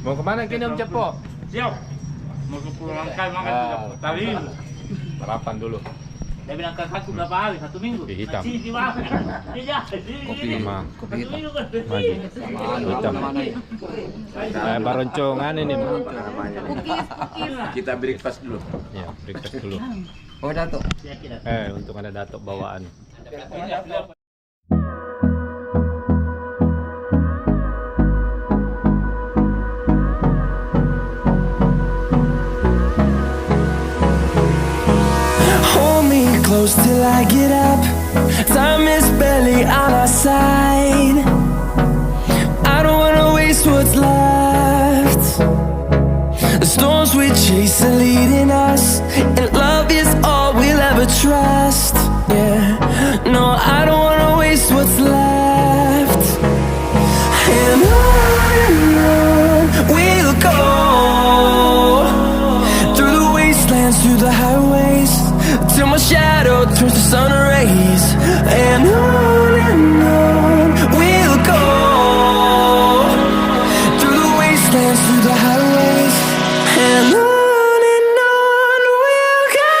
Mau kemana kini Om Cepo? Siap. Mau ke pulang kan makan tadi. Sarapan dulu. Dia bilang ke aku berapa hari? 1 minggu. Kopi hitam. Di mana? Iya. Kopi mah. Kopi hitam. Maju. Hitam. Baroncongan ini. Kita breakfast dulu. Ya, breakfast dulu. Oh, Dato. Untuk ada datuk bawaan. Close till I get up. Time is barely on our side. I don't wanna waste what's left. The storms we chase are leading us, and love is all we'll ever trust. Yeah, no, I don't wanna waste what's left. And on we'll go, through the wastelands, through the highways, till my shadow turns to sun rays. And on we'll go, through the wastelands, through the highways. And on we'll go.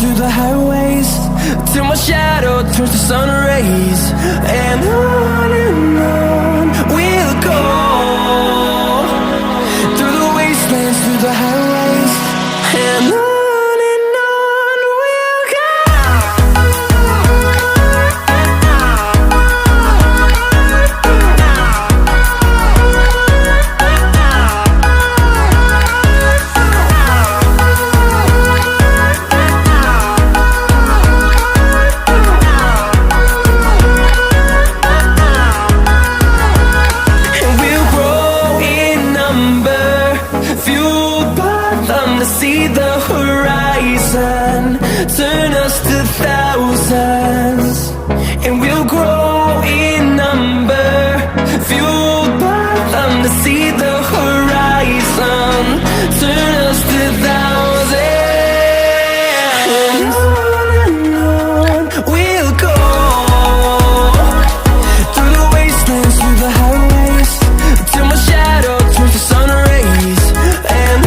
Through the highways, till my shadow turns to sun rays. And on we'll go, through the wastelands, through the highways. And on we'll go. See the horizon turn us to thousands, and we'll grow in number, fueled by them. To see the horizon turn us to thousands. And on we'll go, through the wastelands, through the highways, till my shadow turns to sun rays. And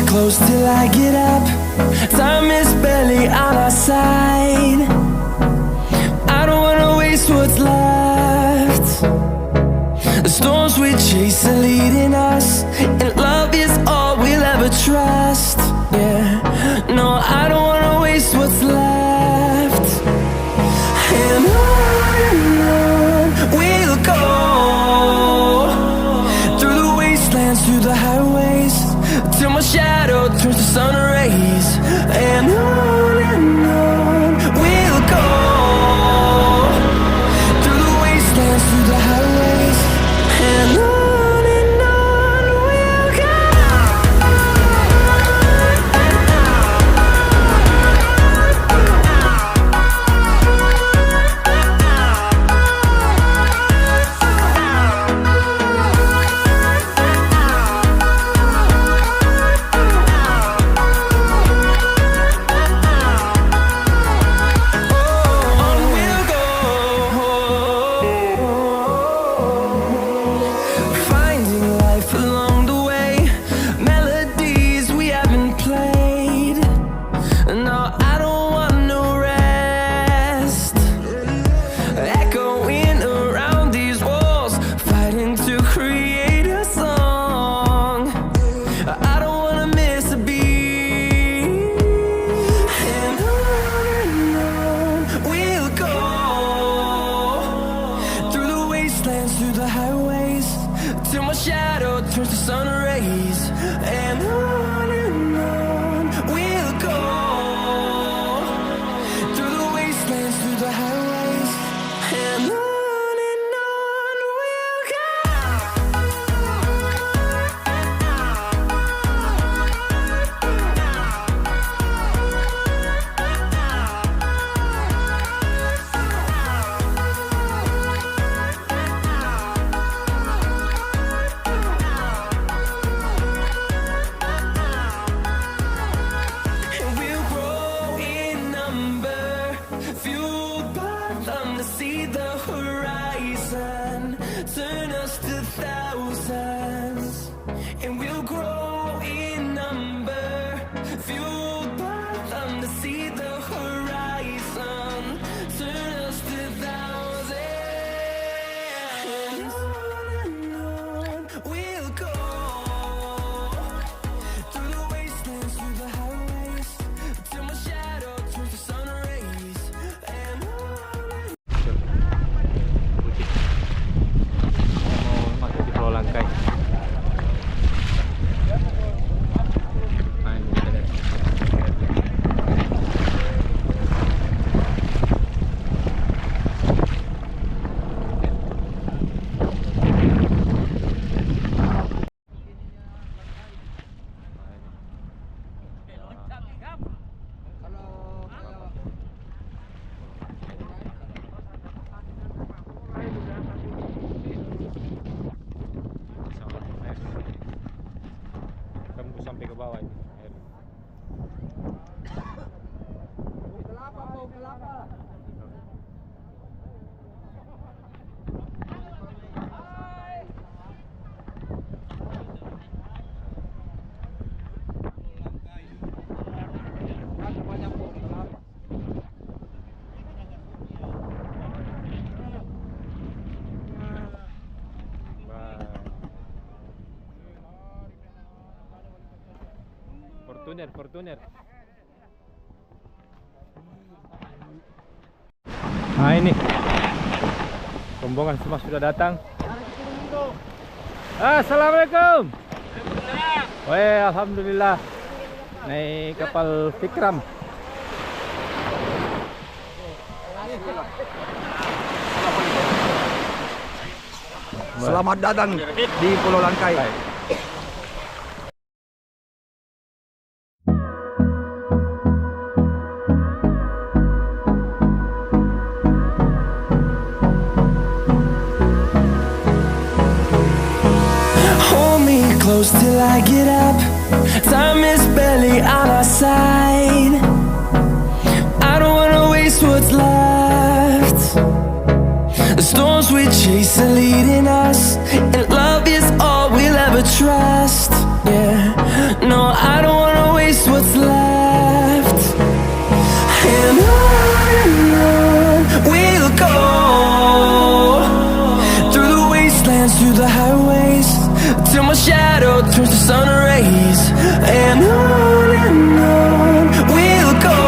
close till I get up. Time is barely on our side. I don't wanna waste what's left. The storms we chase are leading us, and love is all we'll ever trust. Yeah, no, I don't wanna waste what's left. And on we'll go, through the wastelands, through the highways, till my shadow turns to sun rays. And on we'll go, through the wastelands, through the highways. And on we'll go. wastelands, through the highways, till my shadow turns to sun rays. And on we'll go, through the wastelands, through the highways, and on we'll go. And we'll grow in number, fueled by them to see the horizon, turn us to thousands. And we'll grow in number, fueled by them to see the horizon, turn us to thousands. And on we'll go, through the wastelands, through the highways, till my shadow turns to sun rays. And on. Mau masuk di Pulau Langkai. Nah, ini kita lihat. Tembus sampai ke bawah ini air. Fortuner. Nah ini rombongan semua sudah datang. Assalamualaikum. Weh, alhamdulillah. Naik kapal Vikram. Selamat datang di Pulau Langkai. Hold me close till I get up. Time is barely on our side. I don't wanna waste what's left. The storms we chase are leading us, and love is all we'll ever trust. Yeah, no, I don't wanna waste what's left. And on we'll go, through the wastelands, through the highways, till my shadow turns to sun rays. And on we'll go,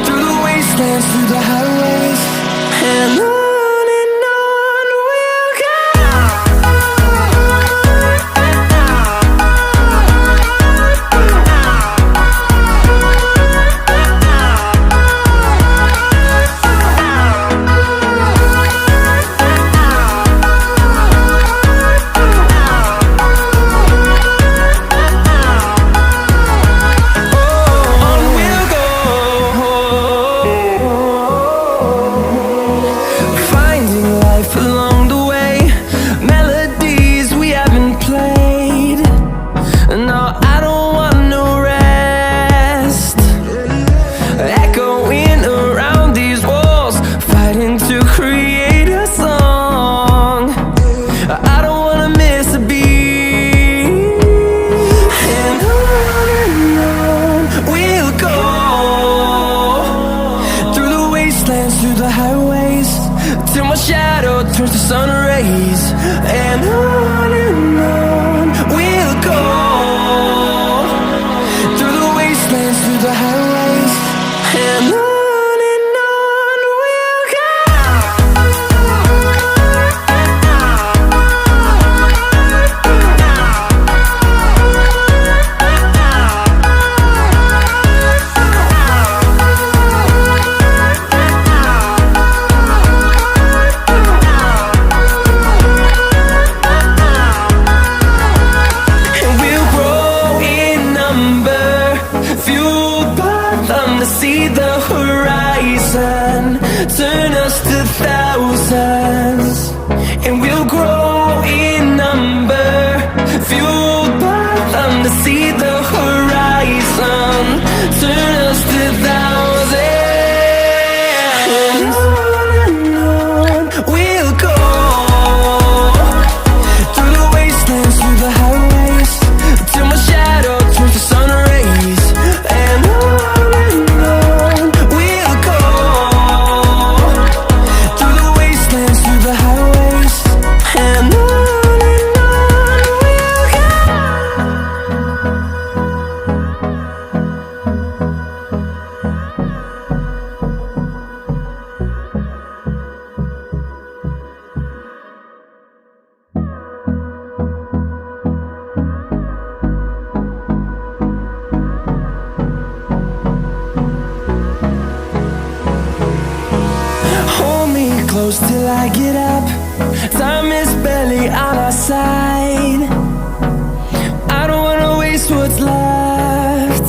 through the wastelands, through the highways, and on we'll go. On we'll go, finding life along the way, melodies we haven't played. No, I don't want no rest, echoing around these walls, fighting to create a song. I don't wanna miss a beat. And on we'll go, through the wastelands, through the highways, till my shadow turns to sun rays. And on we'll go, through the wastelands, through the highways, and on we'll go. close till I get up. Time is barely on our side. I don't wanna waste what's left.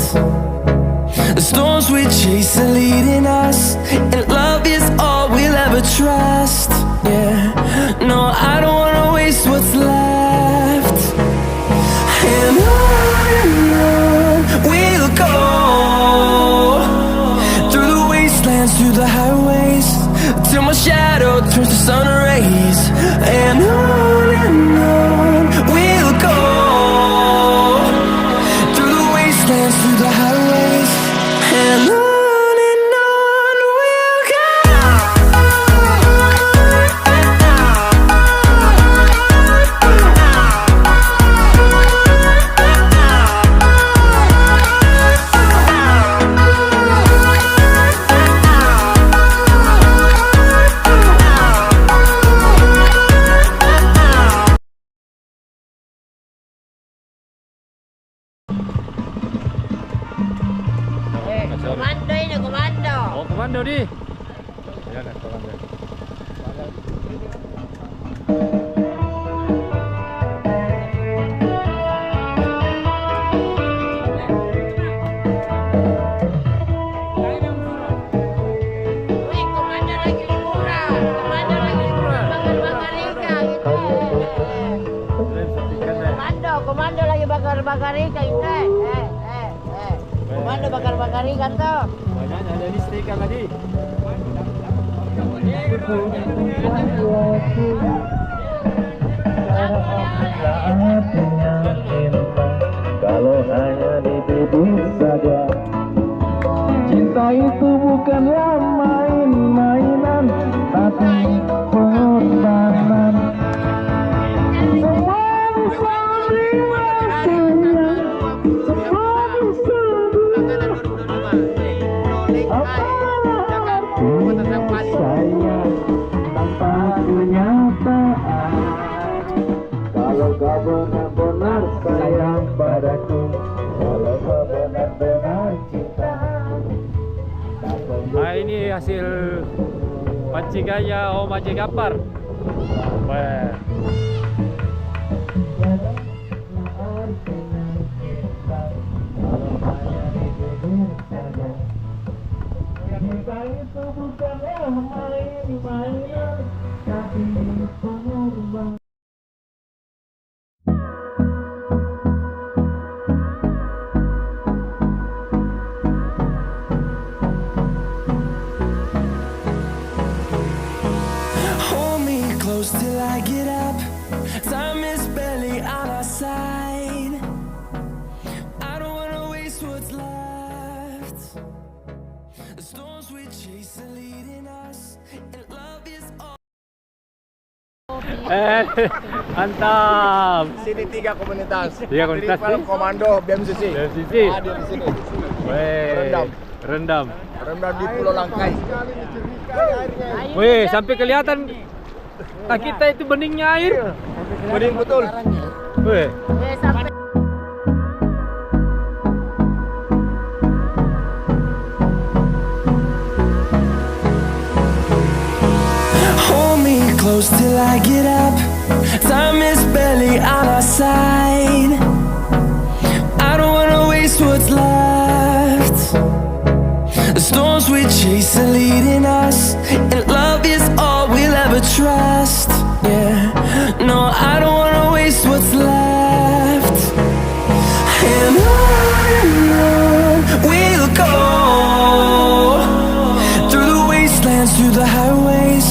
The storms we chase are leading us, and love is all we'll ever trust. Yeah, no, I don't wanna waste what's left. And on we'll go, through the wastelands, through the highways, till my shadow turns to sun rays. And on we'll go, through the wastelands, through the highways, and on we'll go. Komando ini, komando. Oh, komando di. Ya, nah, komando. Wih, komando lagi liburan. Komando lagi liburan. Bakar-bakar ikan gitu. Komando lagi bakar-bakar ikan gitu. Komando bakar-bakar ikan tuh. Banyak ada listrik kan tadi. Kalau hanya dituduh saja, cinta itu bukanlah main-mainan, tapi pengorbanan. Semua bisa dilakukan, semua bisa dilakukan. Apalah artinya sayang tanpa kenyataan. Kalau kau benar-benar sayang padaku, kalau kau benar-benar cinta. Nah, ini hasil pancingannya Om Haji Gapar. Wah. Cinta itu bukanlah main-mainan, tapi pengorbanan. Hold me close till I get up. Time is barely on our side. I don't wanna waste what's left. The storms we chase are leading us, and love is all. Mantap. Sini 3 komunitas. 3 komunitas Tripel, nih? komando, BMCC. BMCC. Hadir di sini. Weh. Rendam. Rendam. Rendam di Pulau Langkai. Weh, sampai kelihatan kita itu beningnya air. Bening betul. Weh. Sampai Hold me close till I get up. Time is barely on our side. I don't wanna waste what's left. The storms we chase are leading us, and love is all we'll ever trust. Yeah, no, I don't wanna waste what's left. And on we'll go, through the wastelands, through the highways,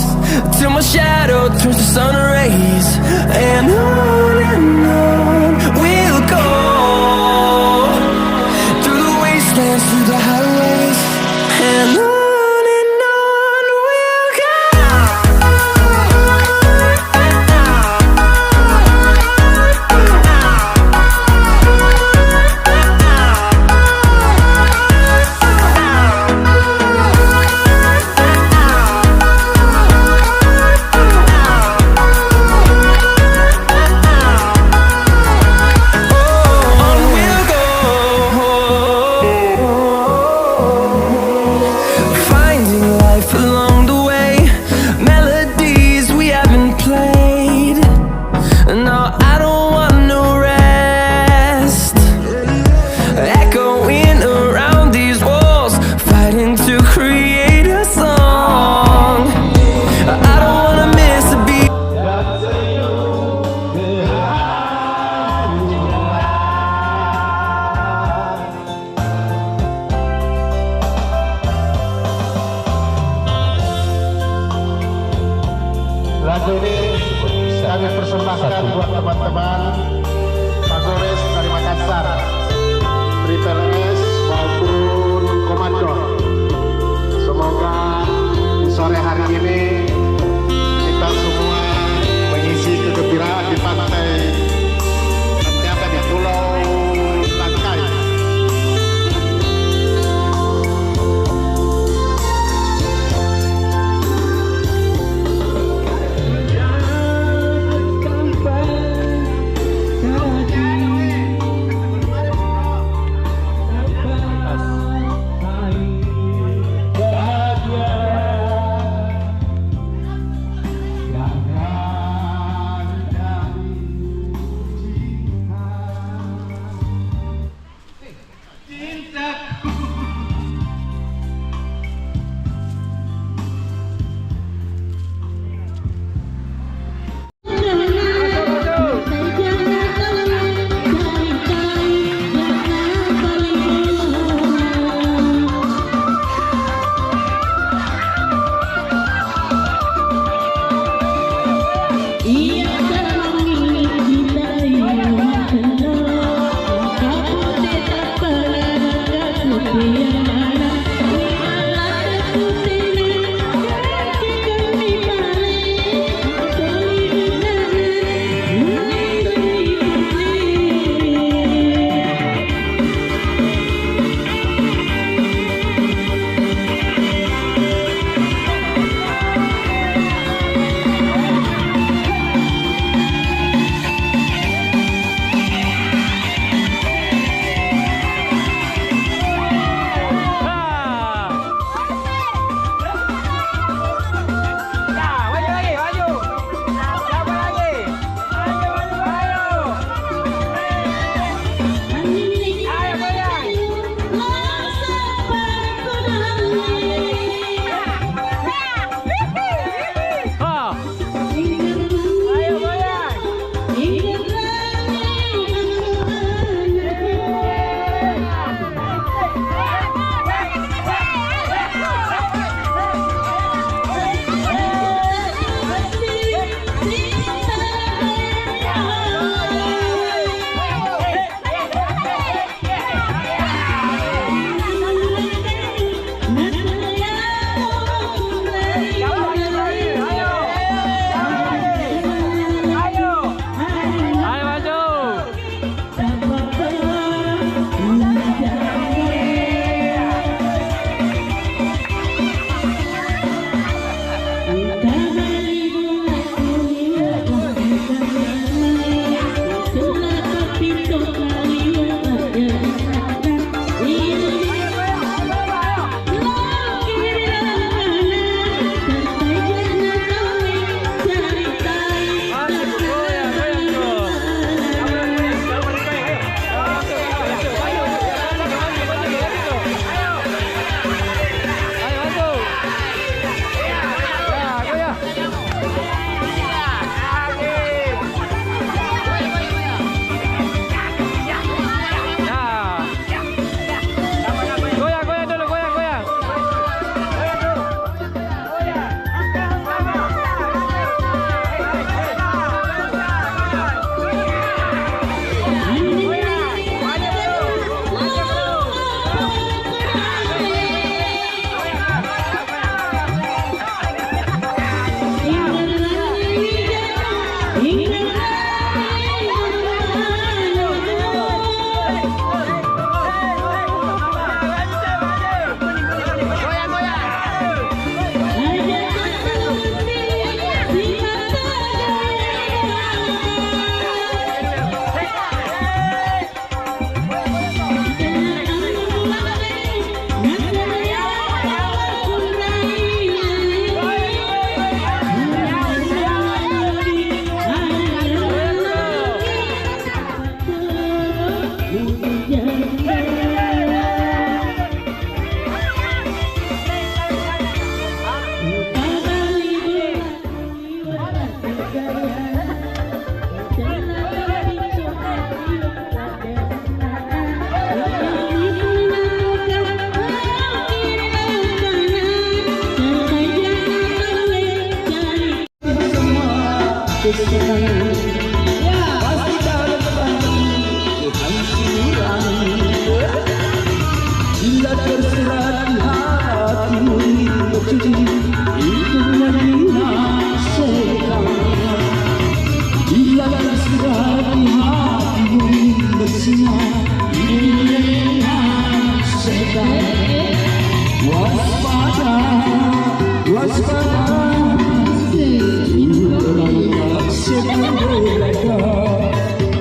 till my shadow turns to sun rays. And on we'll go, through the wastelands, through the highways, and on we'll go. Lagu ini kami persembahkan buat teman-teman Kapolres dari Makassar, Triple S maupun Komando. Semoga di sore hari ini kita semua mengisi kegembiraan di pantai di Pulau Langkai. Bila terserah di hatimu itu nyanyian sekarang. Bila terserah di hatimu bersinar itu nyanyian sekarang. Waspada, waspada, inilah sebagai mereka.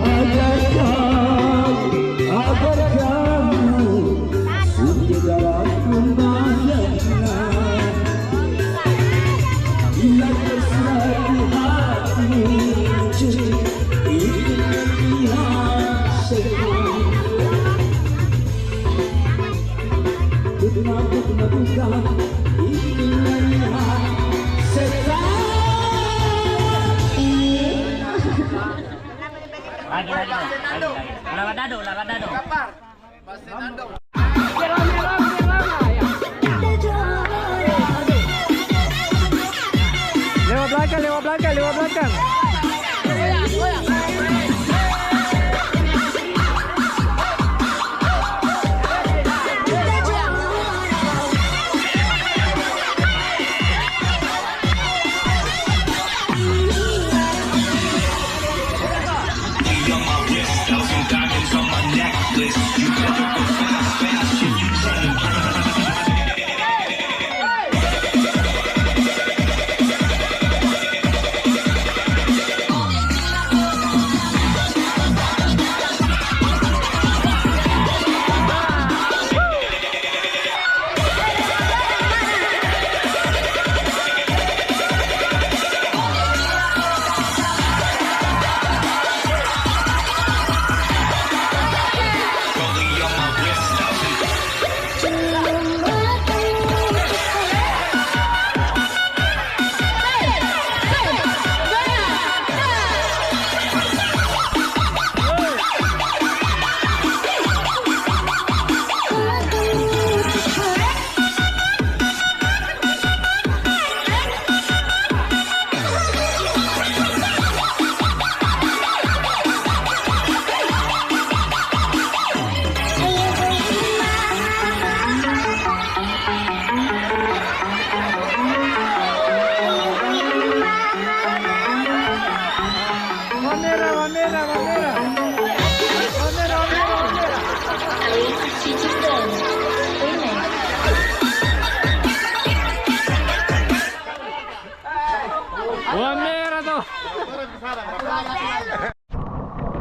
Agar kamu segera kembalilah. Bila terserah di hatimu itu nyanyian sekarang. Lavadado. Lewat belakang.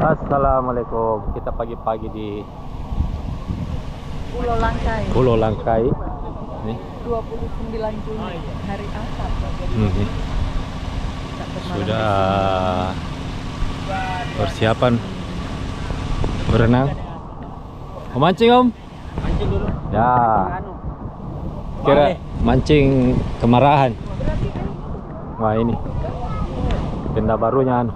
Assalamualaikum. Kita pagi-pagi di Pulau Langkai. Nih. 29 Juni hari Ahad. Sudah persiapan berenang. Mau mancing, Om? Mancing dulu. Ya. Kira mancing kemarahan. Wah, ini tenda barunya anu.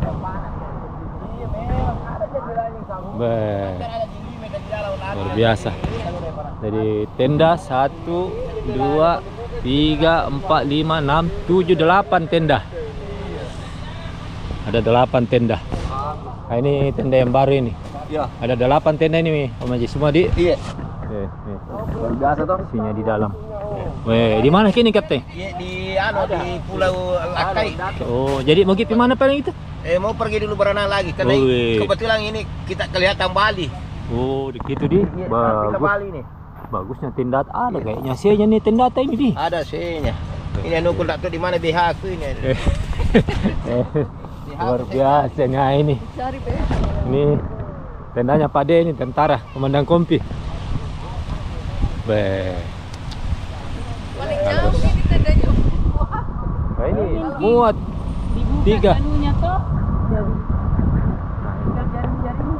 Luar biasa. Jadi tenda 1, 2, 3, 4, 5, 6, 7, 8 tenda. Ada 8 tenda. Nah, ini tenda yang baru ini. Iya. Ada 8 tenda ini, Om Haji. Semua di? Iya. Nih. Luar biasa toh. Isinya di dalam. Weh, di mana kini, Kapten? Di Pulau Langkai. Oh, jadi mau pergi mana paling itu? Mau pergi dulu berenang lagi karena kebetulan ini kita kelihatan Bali. Oh, gitu di. Kita Bali nih. Bagusnya tenda ada kayaknya. C-nya nih tenda ini di. Ada C-nya. Ini nukul tak tahu di mana BH aku ini. Luar biasa nah ini. Ini tendanya Pak De ini, tentara, komandan kompi. Bagus. Nah, ini muat 3.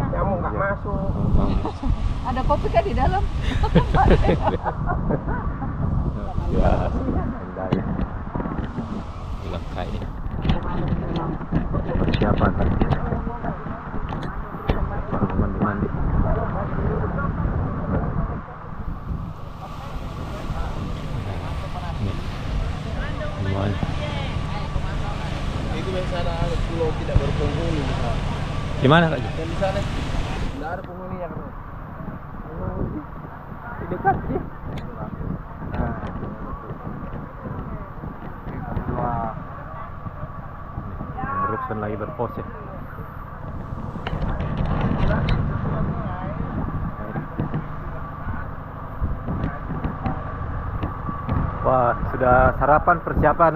Kamu nggak masuk. Ada kopi kan di dalam? Ya, tendanya. Langkai. Persiapan tadi. Mandi-mandi. yang sana ada pulau tidak berpenghuni. Di mana Kak? Dan di sana tidak ada penghuninya kan. Di dekat sih. Wah. Rupsen lagi berpose. Wah, sudah sarapan persiapan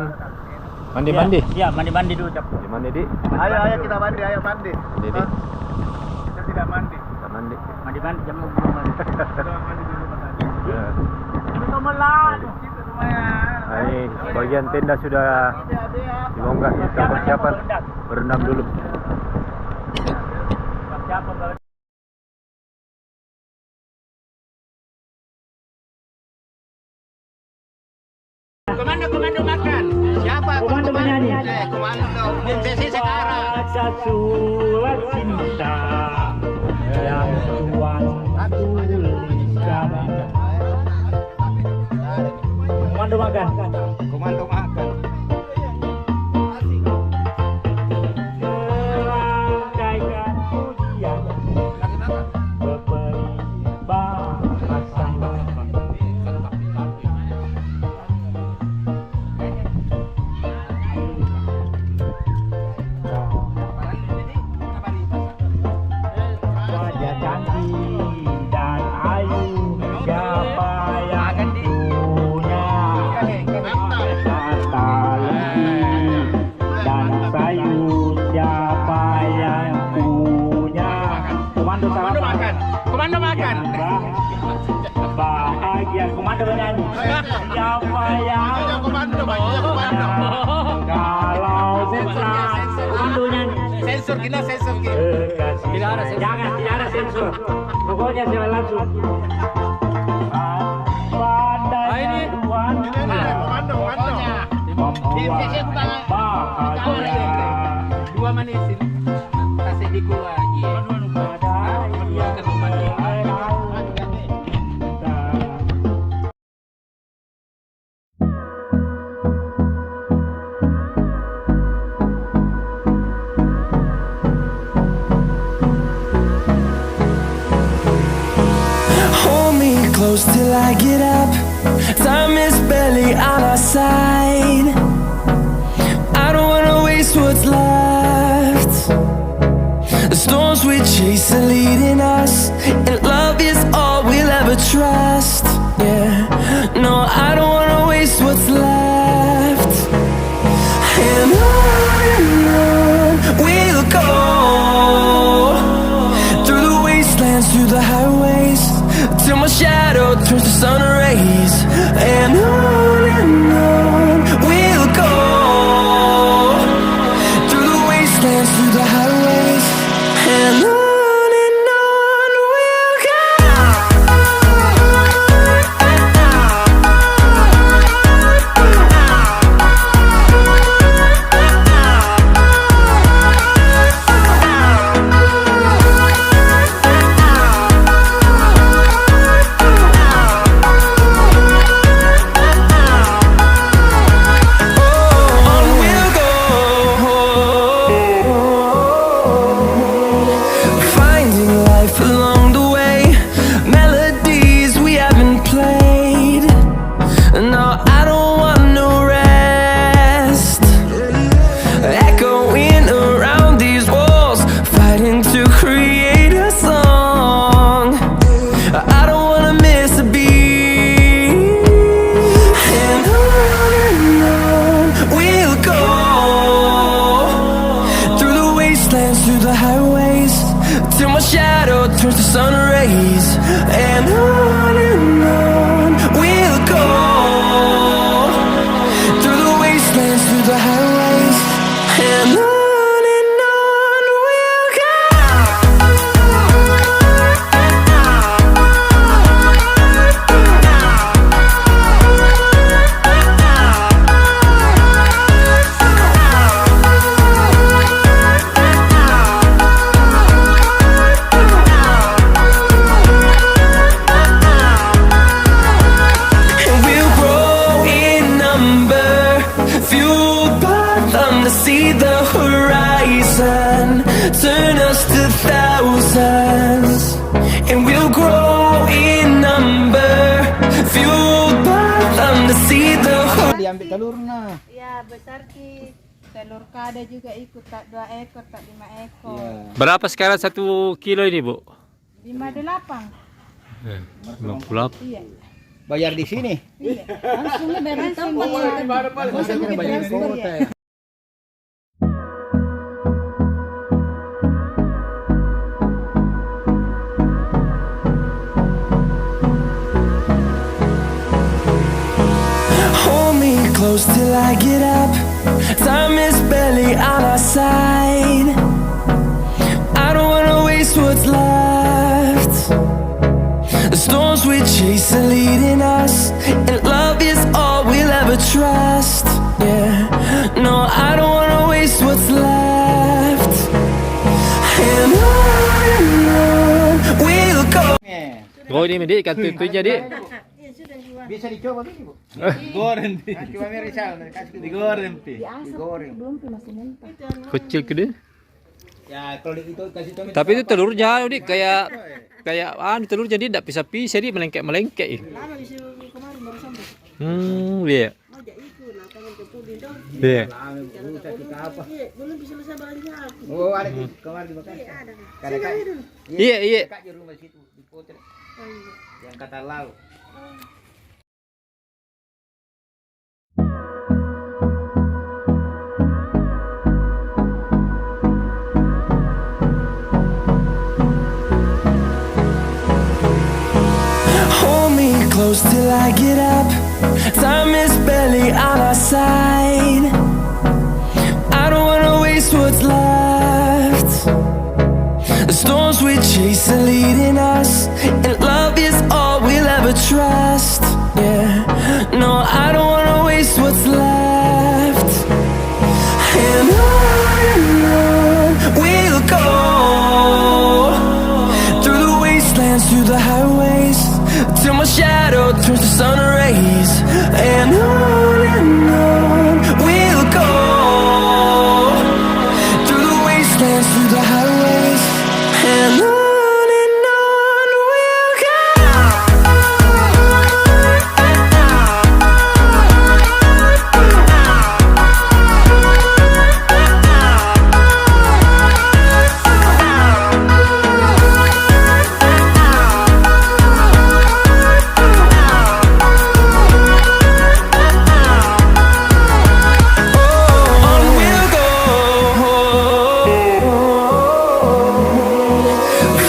mandi-mandi? Iya, mandi-mandi dulu, Cap. Mandi, Dik. Ayo kita mandi, ayo mandi. Mandi, Dik. Kita tidak mandi. Kita mandi. Mandi-mandi jam belum mandi. Kita mandi dulu tadi. Ya. Itu melan. Nah, ini bagian tenda sudah dibongkar. Kita persiapan berendam dulu. Siapa Komando makan. Siapa? Komando menyanyi. Komando. Sesi sekarang. Baca surat cinta yang Tuhan tuliskan. Komando makan. Komando makan. Merangkaikan pujian beberi bahasa. Wajah cantik dan ayu, siapa yang punya kata lembut dan sayu, siapa yang punya komando sarapan. Komando makan. Bahagia komando menyanyi. Siapa yang Komando, bajunya komando. kalau sesat komando nyanyi. Sensor kita sensor kita. Tidak ada sensor. Jangan, tidak ada sensor. Pokoknya saya langsung. Pandai Tuhan Komando. membuat bahagia. Dua manisin. Kasih di gua lagi. Hold me close till I get up. Time is barely on our side. I don't wanna waste what's left. The storms we chase are leading us, and love is all we'll ever trust. Yeah, no, I don't wanna waste what's left. And on we'll go, through the wastelands, through the highways, till my shadow turns to sun rays. And on we'll go, through the wastelands, through the highways, and on we'll go. On we'll go, finding life along the way, melodies we haven't played. No, I don't want no rest, echoing around these walls, fighting to create a song. I don't wanna miss a beat. And on we'll go, through the wastelands, through the highways, till my shadow turns to sun rays. And on we'll go, through the wastelands, through the highways, and on we'll go. turn us to thousands, and we'll grow in number, fueled by them to see the horizon. Diambil telur nah. Ya, besar ki. Telur kada juga ikut, tak 2 ekor, tak 5 ekor. Berapa sekarang 1 kilo ini, Bu? 58. 58. Iya. Bayar di sini. Iya. Langsung bayar langsung. Masa kita bayar di kota ya? Hold me close till I get up. Time is barely on our side. I don't wanna waste what's left. The storms we chase are leading us, and love is all we'll ever trust. Yeah, no, I don't wanna waste what's left. And on we'll go. Oh, ini Dik, ikan tujuh Dik. Bisa dicoba ini, Bu. Goreng pi. Cuma merisau, kasih Digoreng pi. digoreng. Belum masih mentah. Kecil ke dia? Ya, kalau itu kasih tomat. Tapi itu telur jauh Dik, kayak telur jadi tidak pisah-pisah Dik, melengkek-melengkek. Lama di sini kemarin baru sampai. Iya. Ngajak ikut lah tangan ke pudin dong. Iya. Belum bisa selesai belanja aku. Oh, ada kemarin di Bekasi. Kadang-kadang. Iya. Dekat di rumah situ, di Potret. Yang kata laut. Hold me close till I get up. Time is barely on our side. I don't wanna waste what's left. The storms we chase are leading us, and love is all we'll ever trust. Yeah, no, I don't wanna waste what's left. And on we'll go, through the wastelands, through the highways, till my shadow turns to sun rays. And on we'll go, through the wastelands, through the highways, and on we'll go. On we'll go,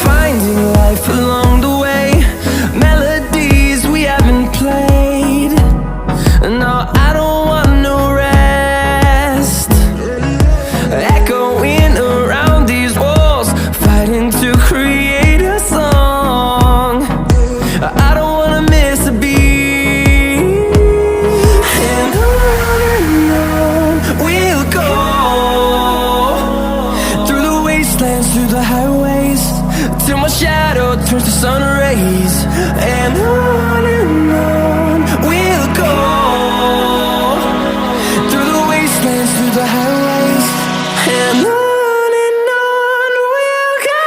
finding life along the way, melodies we haven't played. No, I don't want no rest, echoing around these walls, fighting to create a song. I don't wanna miss a beat. And on we'll go, through the wastelands, through the highways, till my shadow turns to sun rays. And on we'll go, through the wastelands, through the highways, and on we'll go.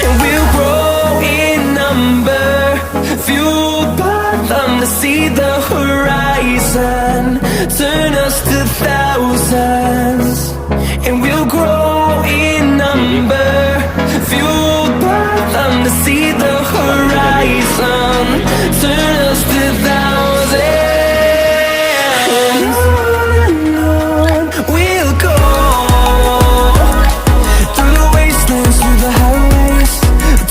And we'll grow in number, fueled by them to see the horizon, turn us to thousands, and we'll grow in number, fueled by them to see the horizon, turn us to thousands. And on we'll go, through the wastelands, through the highways,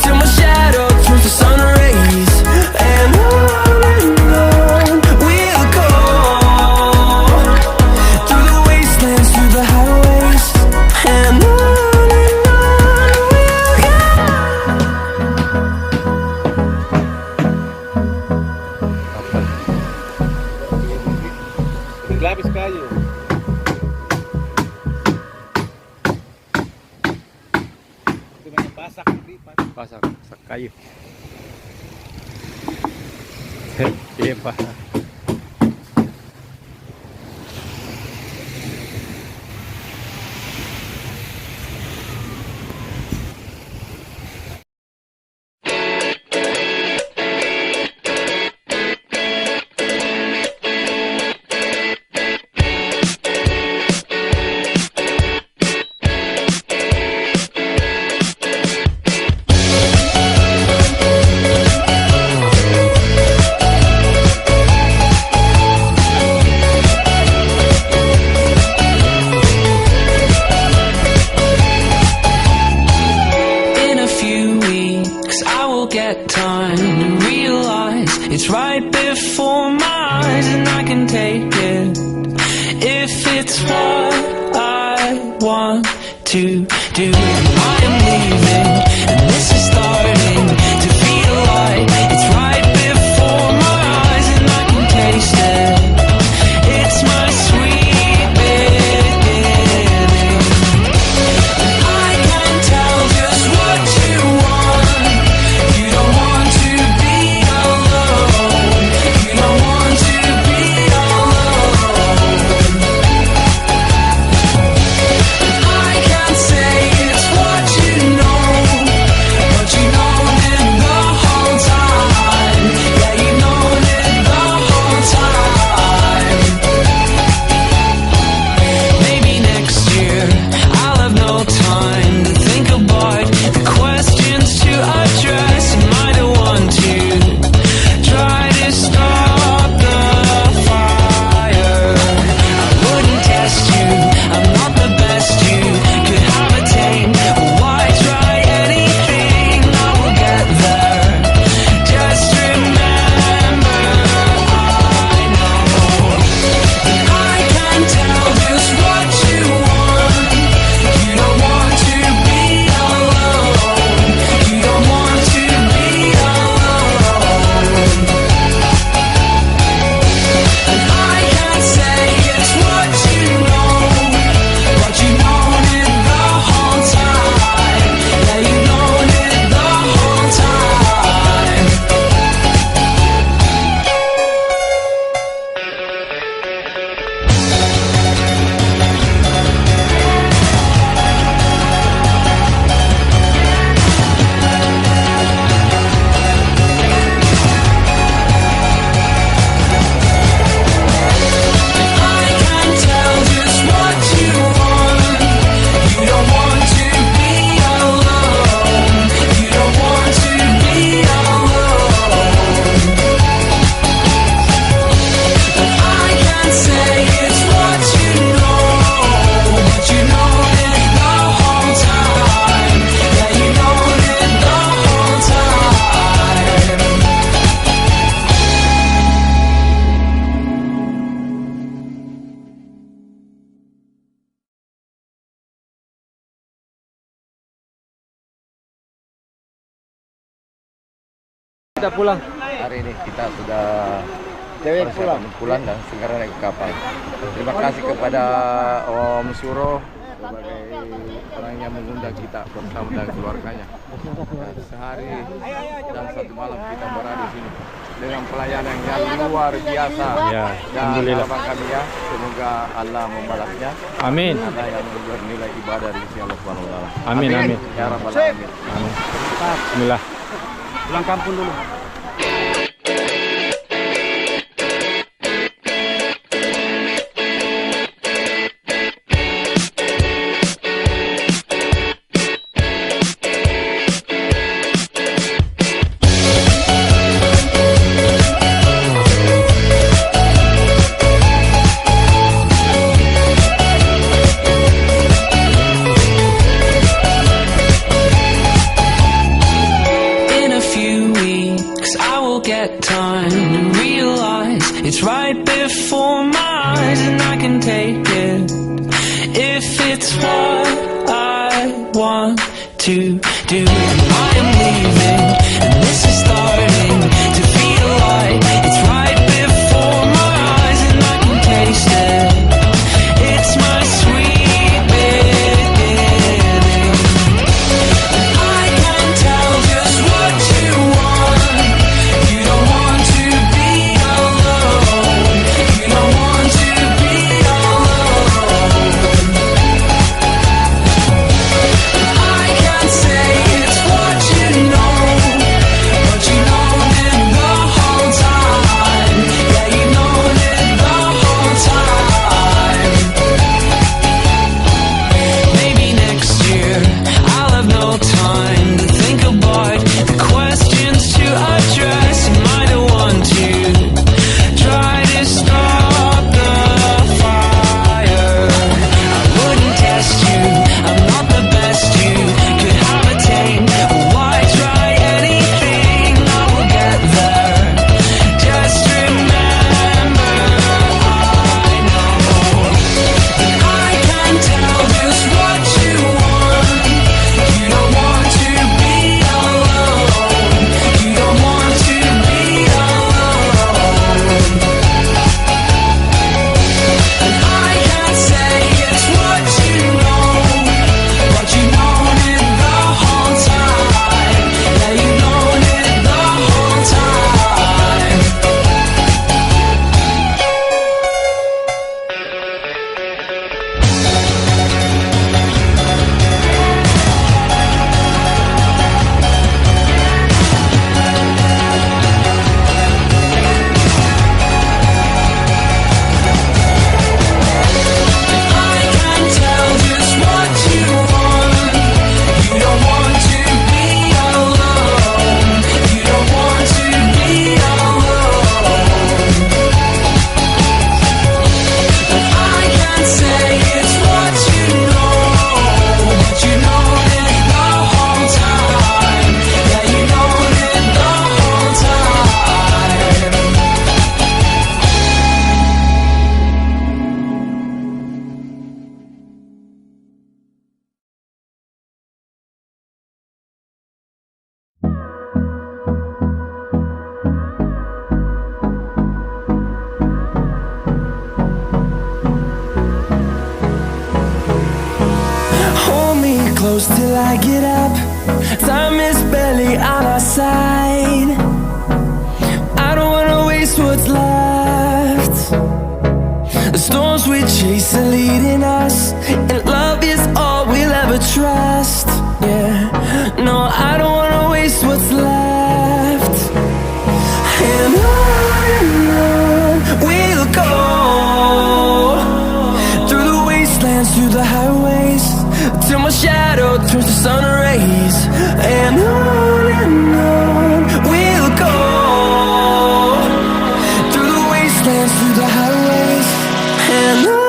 till my shadow turns to sun rays. And on we'll go, through the wastelands, through the highways, and on we'll go. Lapis kayu. Itu namanya pasak. Pasak kayu. Iya pak. It's right before my eyes and I can take it if it's what I want to do. I am leaving and this is starting to feel like it's right before my eyes and I can taste it. It's my sweet beginning. I can tell just what you want. You don't want to be alone. You don't want to be alone. I can't say it's what you know, but you know it the whole time. Yeah, you know it the whole time. Maybe next year I'll have no time to think about the questions to address. Am I the one to try to stop the fire? I wouldn't test you, I'm not the best you could have attained. Why try anything? I will get there. Just remember, I know that I can tell just what you want. You don't want to be alone. You don't want to be alone. And I can't say it's what you know, but you know it the whole time. Yeah, you know it the whole time. I can tell just what you want. You don't want to be alone. You don't want to be alone. I can't say it's what you know, but you know it the whole time. Yeah, you know it the whole time. Kita pulang. Hari ini kita sudah pulang dan sekarang naik kapal. Terima kasih kepada Om Suro sebagai orang yang mengundang kita bersama dengan keluarganya. Dan sehari dan satu malam kita berada di sini dengan pelayanan yang luar biasa. Ya, Dan alhamdulillah. harapan kami ya, semoga Allah membalasnya. Amin. Allah yang bernilai ibadah di sisi Allah Subhanahu wa taala. Amin, amin. Ya rabbal alamin. Amin. Bismillah. Pulang kampung dulu. In a few weeks I will get time to realize it's right before my eyes and I can take it if it's what I want to do. I am leaving and this is starting to feel like it's right before my eyes and I can taste it. close till I get up. Time is barely on our side. I don't wanna waste what's left. The storms we chase are leading us, and love is all we'll ever trust. Yeah, no, I don't wanna waste what's left. And on we'll go, through the wastelands, through the highways, till my shadow turns to sun rays. And on we'll go, through the wastelands, through the highways, and on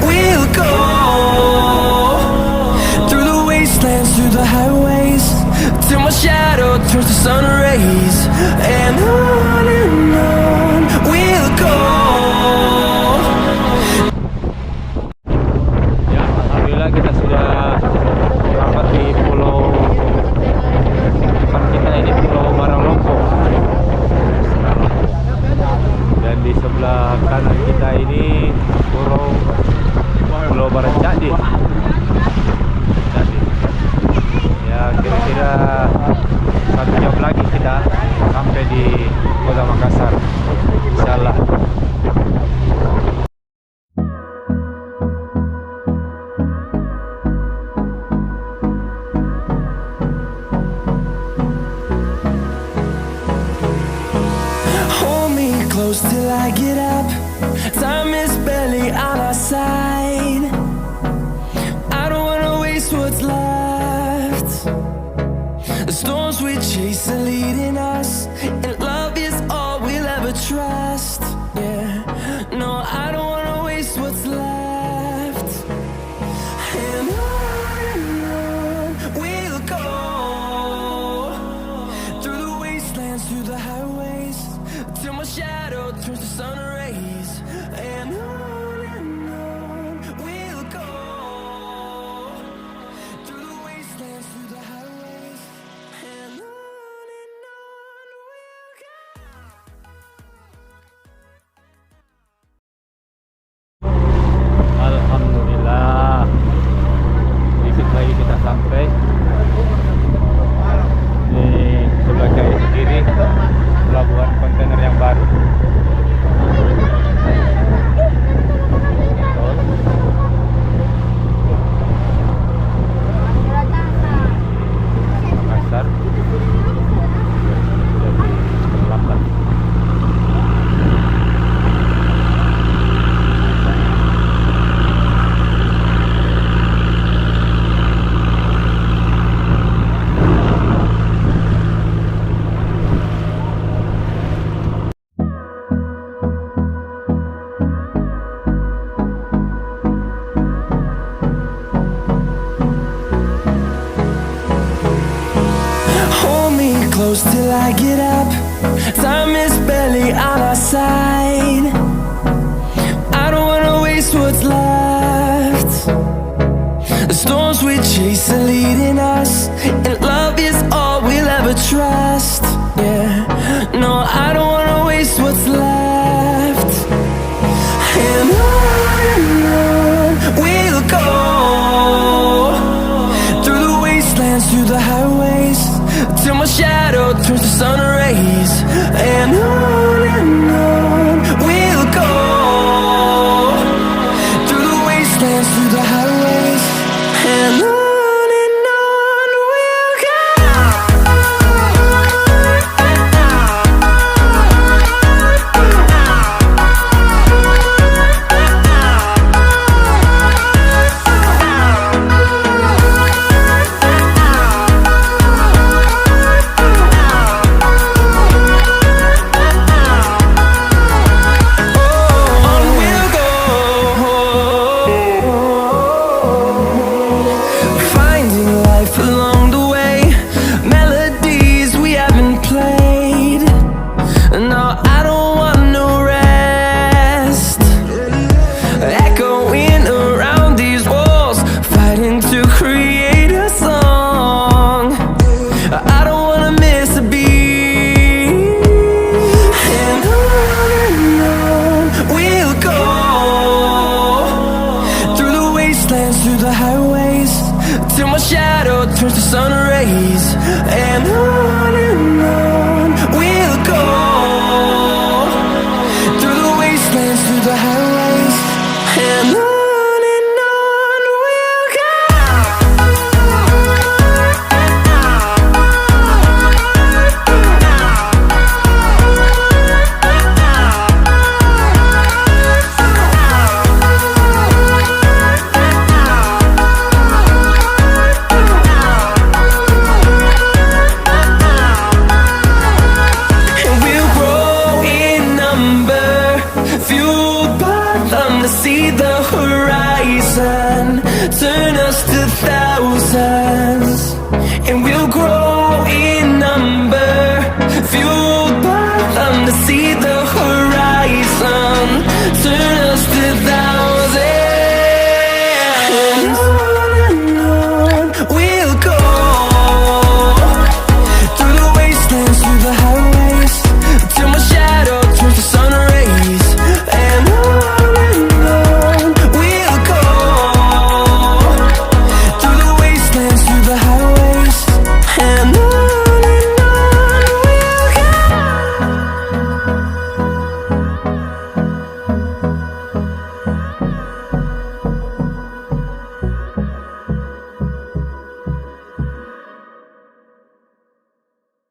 we'll go. Through the highways, till my shadow turns to sun rays. And on we'll go. Ya, alhamdulillah kita sudah sampai di pulau depan kita ini, Pulau Baralongko. Dan di sebelah kanan kita ini Pulau Barancadi. Ya, kira-kira 1 jam lagi kita sampai di Kota Makassar, insyaallah. Hold me close till I get up. Time is barely on our side. I don't wanna waste what's left. The storms we chase are leading us, and love is all we'll ever trust. Yeah, no, I don't wanna waste what's left. And on we'll go, through the wastelands, through the highways, till my shadow turns to sun rays. And on we'll go, through the wastelands, through the highways, and on we'll go. Alhamdulillah, sedikit lagi kita sampai di sebelah kiri pelabuhan kontainer yang baru. Makassar selatan. Hold me close till I get up. Time is barely on our side. I don't wanna waste what's left. The storms we chase are leading us, and love is all we'll ever trust. Yeah, no, I don't wanna waste what's left. And on we'll go, through the wastelands, through the highways, till my shadow turns to sun rays. And on we'll go, through the wastelands, through the highways, and on we'll go. to create a song. I don't wanna miss a beat. And on we'll go, through the wastelands, through the highways, till my shadow turns to sun rays. And on we'll go, through the wastelands, through the highways, and on we'll go. And we'll grow in number, fueled by them to see the horizon, turn us to thousands. And we'll grow in number, fueled